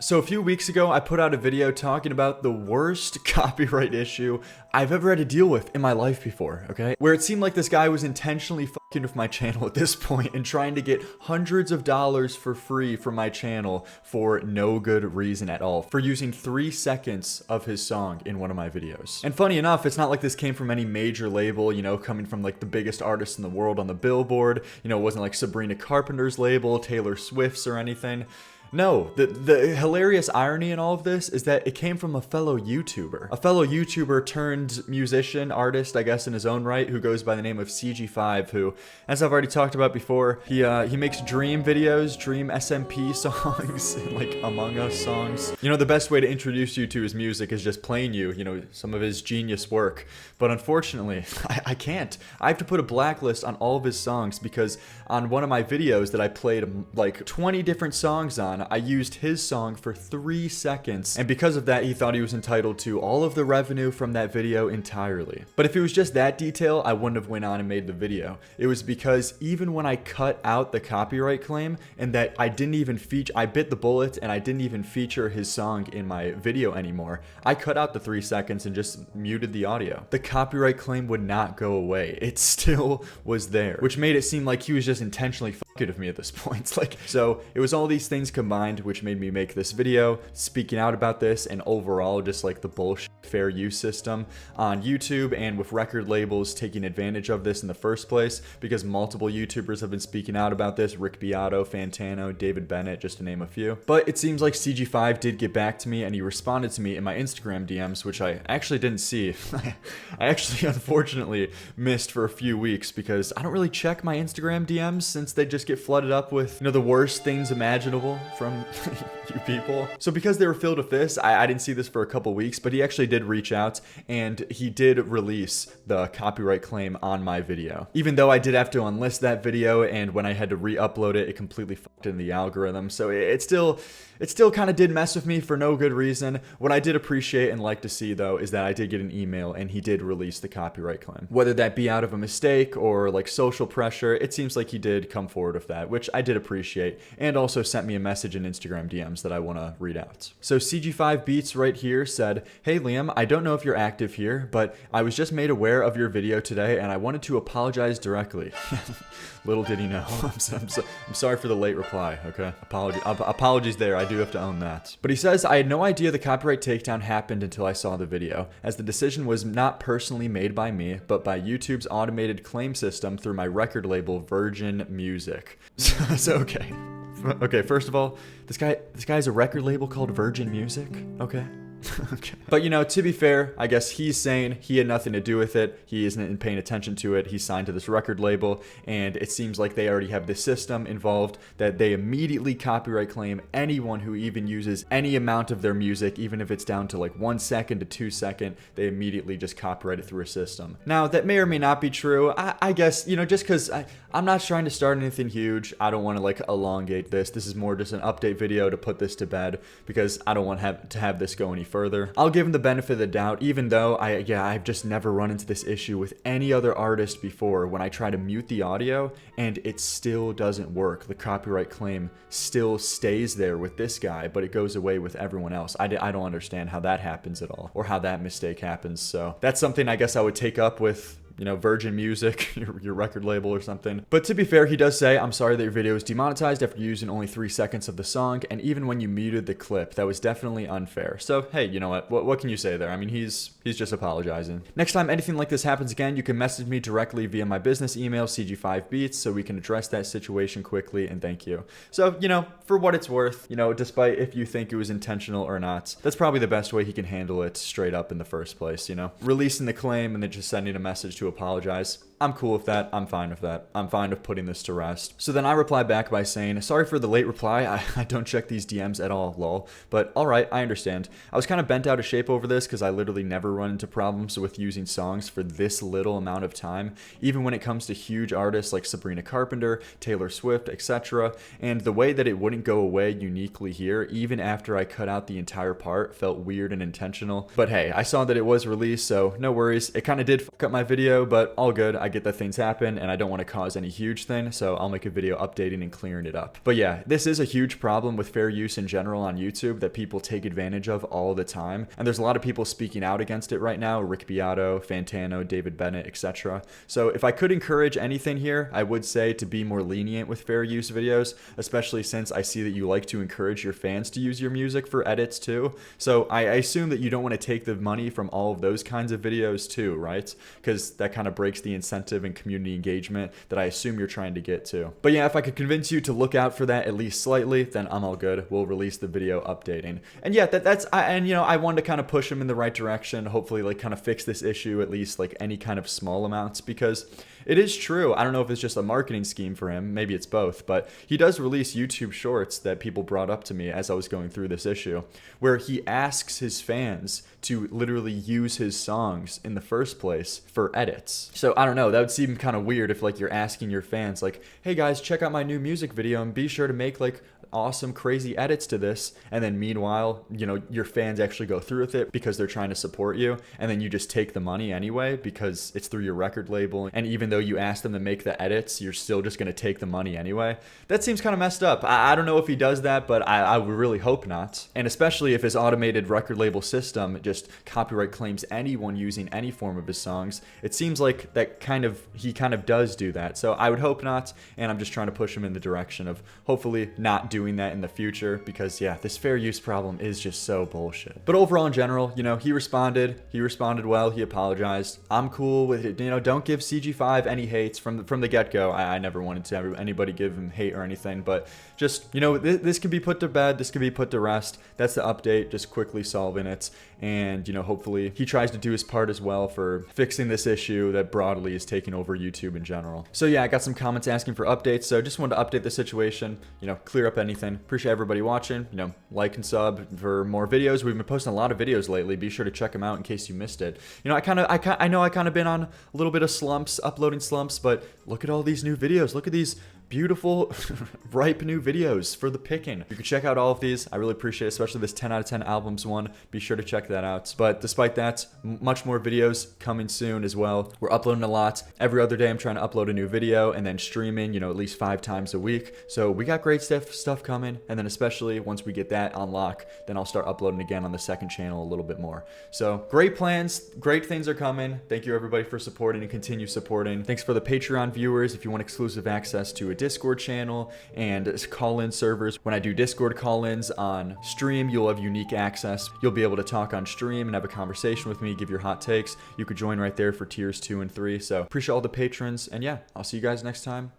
So a few weeks ago, I put out a video talking about the worst copyright issue I've ever had to deal with in my life before, okay? Where it seemed like this guy was intentionally fucking with my channel at this point and trying to get hundreds of dollars for free from my channel for no good reason at all, for using 3 seconds of his song in one of my videos. And funny enough, it's not like this came from any major label, you know, coming from like the biggest artist in the world on the Billboard. You know, it wasn't like Sabrina Carpenter's label, Taylor Swift's or anything. No, the hilarious irony in all of this is that it came from a fellow YouTuber. A fellow YouTuber turned musician, artist, I guess in his own right, who goes by the name of CG5, who, as I've already talked about before, he makes dream videos, dream SMP songs, and like Among Us songs. You know, the best way to introduce you to his music is just playing you know, some of his genius work. But unfortunately, I can't. I have to put a blacklist on all of his songs because on one of my videos that I played like 20 different songs on, I used his song for 3 seconds, and because of that, he thought he was entitled to all of the revenue from that video entirely. But if it was just that detail, I wouldn't have went on and made the video. It was because even when I cut out the copyright claim and that I didn't even feature, I bit the bullet and I didn't even feature his song in my video anymore. I cut out the 3 seconds and just muted the audio. The copyright claim would not go away. It still was there, which made it seem like he was just intentionally fucking with me at this point. Like, so it was all these things combined which made me make this video speaking out about this and overall just like the bullshit fair use system on YouTube and with record labels taking advantage of this in the first place, because multiple YouTubers have been speaking out about this: Rick Beato, Fantano, David Bennett, just to name a few. But it seems like CG5 did get back to me and he responded to me in my Instagram DMs, which I actually didn't see. I actually unfortunately missed for a few weeks because I don't really check my Instagram DMs since they just get flooded up with, you know, the worst things imaginable from you people. So because they were filled with this, I didn't see this for a couple weeks, but he actually did reach out and he did release the copyright claim on my video. Even though I did have to unlist that video, and when I had to re-upload it, it completely fucked in the algorithm. So it still kind of did mess with me for no good reason. What I did appreciate and like to see though is that I did get an email and he did release the copyright claim. Whether that be out of a mistake or like social pressure, it seems like he did come forward with that, which I did appreciate, and also sent me a message in Instagram DMs that I want to read out. So CG5 Beats right here said, "Hey Liam, I don't know if you're active here, but I was just made aware of your video today and I wanted to apologize directly." Little did he know. I'm sorry for the late reply, okay? Apologies there, I do have to own that. But he says, "I had no idea the copyright takedown happened until I saw the video, as the decision was not personally made by me, but by YouTube's automated claim system through my record label, Virgin Music." So okay. Okay, first of all, this guy has a record label called Virgin Music, okay? Okay. But you know, to be fair, I guess he's saying he had nothing to do with it. He isn't paying attention to it. He's signed to this record label, and it seems like they already have this system involved that they immediately copyright claim anyone who even uses any amount of their music, even if it's down to like 1 second to 2 seconds, they immediately just copyright it through a system. Now, that may or may not be true. I guess, you know, just because I'm not trying to start anything huge, I don't want to like elongate this. This is more just an update video to put this to bed because I don't want to have this go any further. I'll give him the benefit of the doubt, even though I've just never run into this issue with any other artist before when I try to mute the audio and it still doesn't work. The copyright claim still stays there with this guy, but it goes away with everyone else. I don't understand how that happens at all, or how that mistake happens. So that's something I guess I would take up with, you know, Virgin Music, your record label or something. But to be fair, he does say, "I'm sorry that your video was demonetized after using only 3 seconds of the song, and even when you muted the clip, that was definitely unfair." So hey, you know what can you say there? I mean, he's just apologizing. Next time anything like this happens again, you can message me directly via my business email, CG5Beats, so we can address that situation quickly, and thank you. So, you know, for what it's worth, you know, despite if you think it was intentional or not, that's probably the best way he can handle it straight up in the first place, you know? Releasing the claim and then just sending a message to apologize. I'm cool with that. I'm fine with that. I'm fine with putting this to rest. So then I reply back by saying, "Sorry for the late reply. I don't check these DMs at all, lol. But alright, I understand. I was kind of bent out of shape over this because I literally never run into problems with using songs for this little amount of time, even when it comes to huge artists like Sabrina Carpenter, Taylor Swift, etc. And the way that it wouldn't go away uniquely here, even after I cut out the entire part, felt weird and intentional. But hey, I saw that it was released, so no worries. It kind of did fuck up my video, but all good. I get that things happen and I don't want to cause any huge thing, so I'll make a video updating and clearing it up. But yeah, this is a huge problem with fair use in general on YouTube that people take advantage of all the time. And there's a lot of people speaking out against it right now, Rick Beato, Fantano, David Bennett, etc. So if I could encourage anything here, I would say to be more lenient with fair use videos, especially since I see that you like to encourage your fans to use your music for edits too. So I assume that you don't want to take the money from all of those kinds of videos too, right? Because that kind of breaks the incentive and community engagement that I assume you're trying to get to. But yeah, if I could convince you to look out for that at least slightly, then I'm all good. We'll release the video updating. And yeah, I wanted to kind of push him in the right direction, hopefully like kind of fix this issue, at least like any kind of small amounts, because it is true. I don't know if it's just a marketing scheme for him. Maybe it's both, but he does release YouTube shorts that people brought up to me as I was going through this issue, where he asks his fans to literally use his songs in the first place for edits. So I don't know, that would seem kind of weird if like you're asking your fans like, hey guys, check out my new music video and be sure to make like awesome crazy edits to this, and then meanwhile, you know, your fans actually go through with it because they're trying to support you, and then you just take the money anyway because it's through your record label, and even though you ask them to make the edits, you're still just going to take the money anyway. That seems kind of messed up. I don't know if he does that, but I would really hope not. And especially if his automated record label system just copyright claims anyone using any form of his songs, it seems like that he kind of does do that. So I would hope not, and I'm just trying to push him in the direction of hopefully not doing that in the future, because yeah, this fair use problem is just so bullshit. But overall in general, you know, he responded well, he apologized. I'm cool with it. You know, don't give CG5 any hates from the get-go. I never wanted to anybody give him hate or anything, but just, you know, this can be put to bed, this can be put to rest. That's the update, just quickly solving it. And, you know, hopefully he tries to do his part as well for fixing this issue that broadly is taking over YouTube in general. So yeah, I got some comments asking for updates, so just wanted to update the situation, you know, clear up anything. Appreciate everybody watching. You know, like and sub for more videos. We've been posting a lot of videos lately. Be sure to check them out in case you missed it. You know, I know I kind of been on a little bit of slumps, uploading slumps, but look at all these new videos. Look at these beautiful, ripe new videos for the picking. You can check out all of these. I really appreciate it, especially this 10 out of 10 albums one. Be sure to check that out. But despite that, much more videos coming soon as well. We're uploading a lot. Every other day I'm trying to upload a new video and then streaming, you know, at least 5 times a week. So we got great stuff coming. And then especially once we get that on lock, then I'll start uploading again on the second channel a little bit more. So great plans, great things are coming. Thank you everybody for supporting and continue supporting. Thanks for the Patreon viewers. If you want exclusive access to a Discord channel and call-in servers. When I do Discord call-ins on stream, you'll have unique access. You'll be able to talk on stream and have a conversation with me, give your hot takes. You could join right there for tiers 2 and 3. So appreciate all the patrons, and yeah, I'll see you guys next time.